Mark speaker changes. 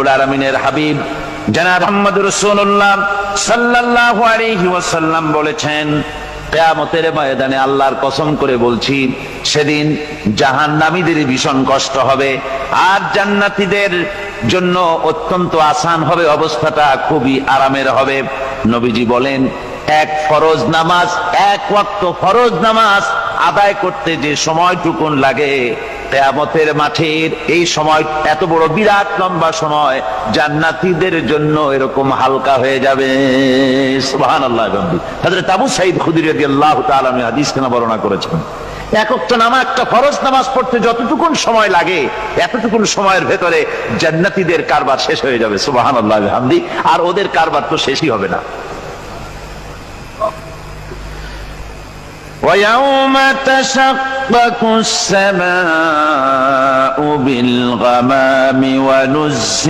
Speaker 1: আলামিনের হাবিব জনাব মুহাম্মদুর রাসূলুল্লাহ সাল্লাল্লাহু আলাইহি ওয়াসাল্লাম বলেছেন, কিয়ামতের ময়দানে আল্লাহর কসম করে বলছি, সেদিন জাহান্নামীদের ভীষণ কষ্ট হবে আর জান্নাতীদের জন্য অত্যন্ত আসান হবে, অবস্থাটা খুবই আরামের হবে। নবীজি বলেন, এক ফরজ নামাজ, এক ওয়াক্ত ফরজ নামাজ আদায় করতে যে সময়টুকুন লাগে, কিয়ামতের মাঠের এই সময় এত বড় বিরাট লম্বা সময় জান্নাতীদের জন্য এরকম হালকা হয়ে যাবে। সুবহানাল্লাহ। হযরত আবু সাঈদ খুদরী রাদিয়াল্লাহু তাআলা হাদিস কেন বর্ণনা করেছেন, এক ওয়াক্ত নামাজ, একটা ফরজ নামাজ পড়তে যতটুকুন সময় লাগে এতটুকুন সময়ের ভেতরে জান্নাতীদের কারবার শেষ হয়ে যাবে। সুবহানাল্লাহ বিহামদি। আর ওদের কারবার তো শেষই হবে না। وَيَوْمَ تَشَقَّقُ السَّمَاءُ بِالْغَمَامِ وَنُزِّلَ